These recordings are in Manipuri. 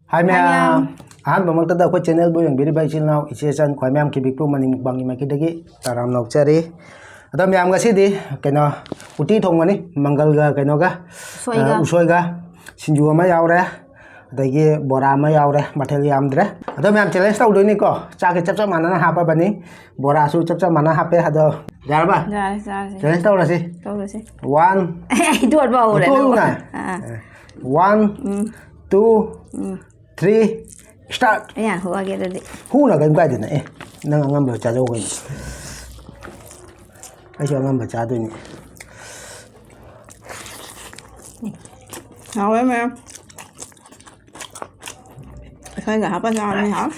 Hai Hai mẹ ma'am. ꯑꯍꯥꯟꯕꯃꯛꯇꯗ ꯑꯩꯈꯣꯏ ꯆꯦꯅꯦꯜꯕꯨ ꯌꯦꯡꯕꯤꯔꯤꯕ ꯏꯆꯤꯜ ꯏꯅꯥꯎ ꯏꯆꯦ ꯏꯆꯟ ꯈ꯭ꯋꯥꯏ ꯃꯌꯥꯝꯒꯤ ꯕꯤꯛꯄꯨ ꯃꯅꯤꯡ ꯃꯨꯛꯕꯥꯡꯒꯤ ꯃꯥꯏꯀꯩꯗꯒꯤ ꯇꯔꯥꯝ ꯅꯣꯛꯆꯔꯤ ꯑꯗꯣ ꯃꯌꯥꯝ ꯉꯁꯤꯗꯤ ꯀꯩꯅꯣ ꯎꯇꯤ ꯊꯣꯡꯒꯅꯤ ꯃꯪꯒꯜꯒ ꯀꯩꯅꯣꯒ ꯎꯁꯣꯏꯒ ꯎꯁꯣꯏꯒ ꯁꯤꯡꯖꯨ ꯑꯃ ꯌꯥꯎꯔꯦ ꯑꯗꯒꯤ ꯕꯣꯔꯥ ꯑꯃ ꯌꯥꯎꯔꯦ ꯃꯊꯦꯜ ꯌꯥꯝꯗ꯭ꯔꯦ ꯑꯗꯣ ꯃꯌꯥꯝ ꯆꯦꯂꯦꯟꯖ ꯇꯧꯗꯣꯏꯅꯤꯀꯣ ꯆꯥꯛꯁꯦ ꯆꯞ ꯆꯞ ꯃꯥꯟꯅꯅ ꯍꯥꯞꯄꯕꯅꯤ ꯕꯣꯔꯥꯁꯨ ꯆꯞ ꯆꯞ ꯃꯥꯟꯅꯅ ꯍꯥꯞꯄꯦ ꯑꯗꯣ ꯌꯥꯔꯕ Dạ, dạ, dạ. ꯆꯦꯂꯦꯟꯖ ꯇꯧꯔꯁꯤ Tꯧꯔꯁꯤ. 1 Ai tuột vào đấy đâu. ꯇꯣꯛꯎꯅ À. 1 2 3 start Anh à, hùa kia rồi đi. Hú là cái quay này, nâng ngâm bờ trà đâu cái, cái cho ngâm bờ trà tôi nhỉ, Ngon lắm em. Thôi gà hấp bao giờ đi hả?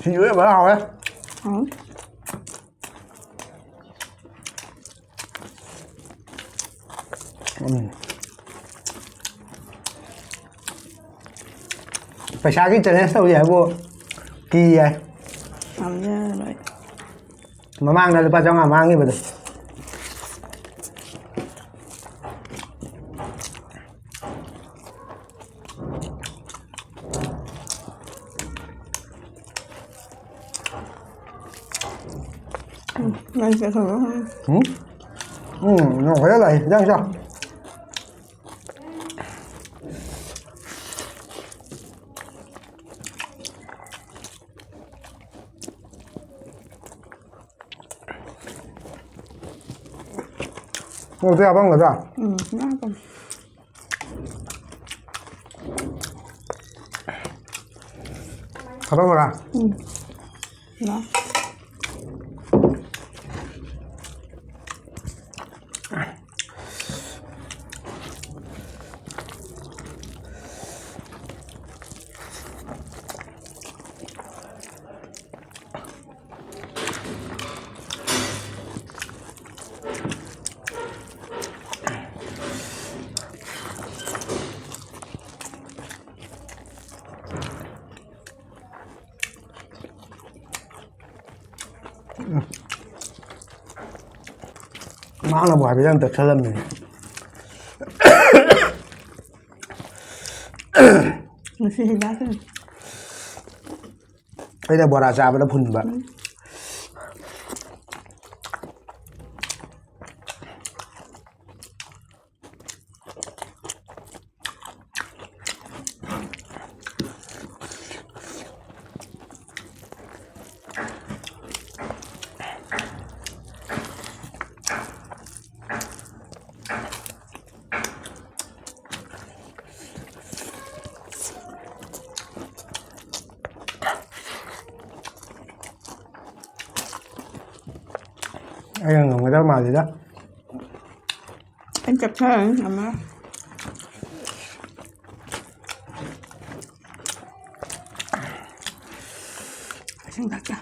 xin dưới bữa nào đấy, Không. phải sao cái challenge sao vậy vô, kỳ vậy, Làm ra rồi. mà mang ra ba cho ngà mang đi vậy được, Đây sẽ thử không? nó phải là này, ra sao? Nó theo bằng người ta. Nó còn. Apa murah? Đó. Má là bỏi bây giờ tập lâm này. Mình xin bác thôi. Bây giờ bò ra ra nó phun vậy. Anh là người ta mà gì đó. Anh chụp thôi làm đó. Xin bác cho.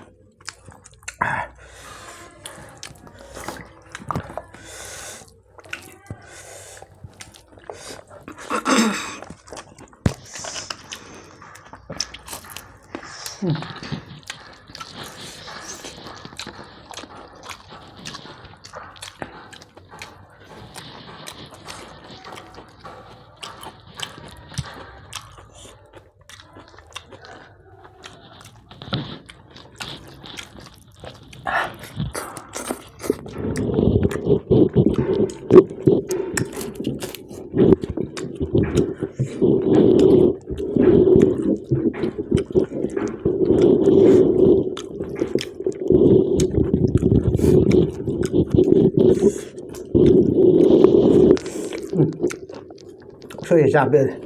Xôi để chạm bên này.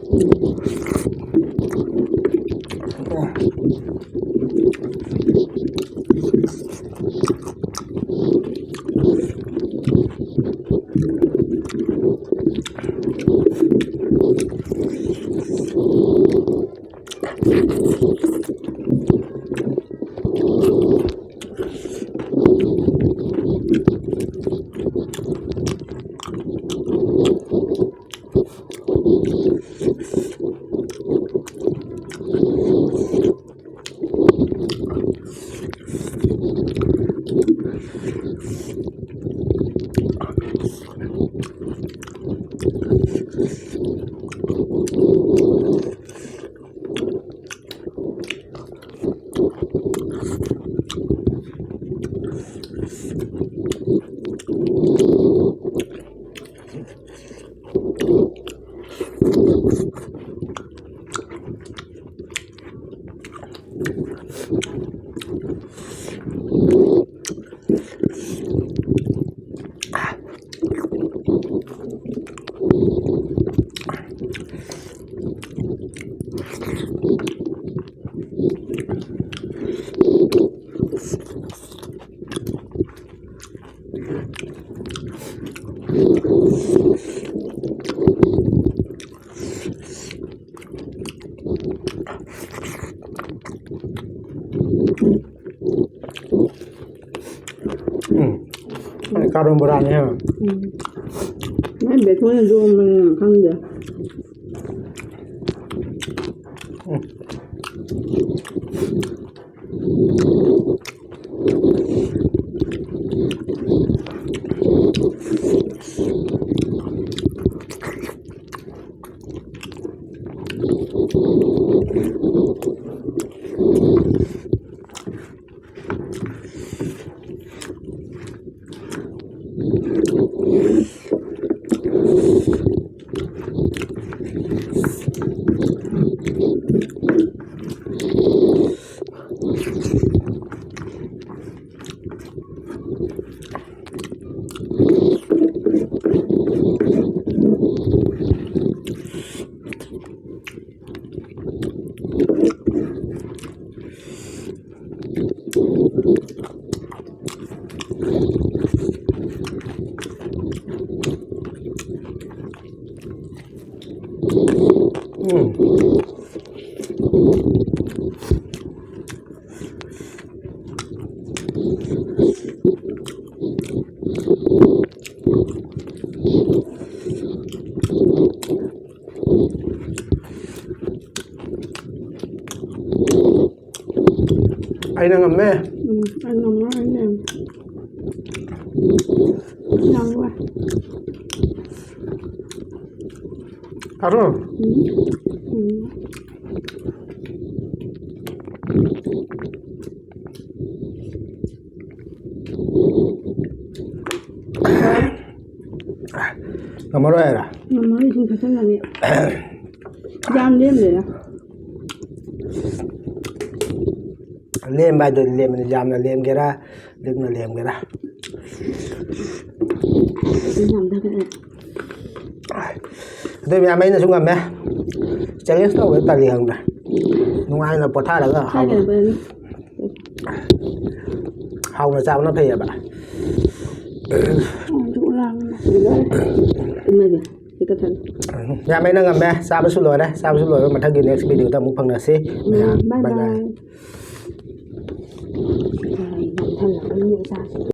การโบราณเนี่ย Mấy bé thôi là vô mình không được. Ai đang ngầm mê? Anh ngon quá anh em. Ngon quá. À rồi. Ngầm ở đây à? Ngon quá thì thật là nè. Giam đêm rồi đó. Lem bay rồi lem mình jam là lem cái ra, đừng là lem cái ra. Làm thật nè. Tôi nhà mấy nó xuống ngầm nha. Chẳng biết sao với tài liền này. Nhưng ai là bột tha là cái Hai cái bên. hồng là sao nó phê à bà? Chỗ làm nè. Mày kìa. Thì cái thân. Nhà mấy nó ngầm nha. Sao với xuống lồi đấy. Sao với xuống lồi mà thằng next video ta muốn phần nào xí. Bye bye. Này, thân là cái gì sao?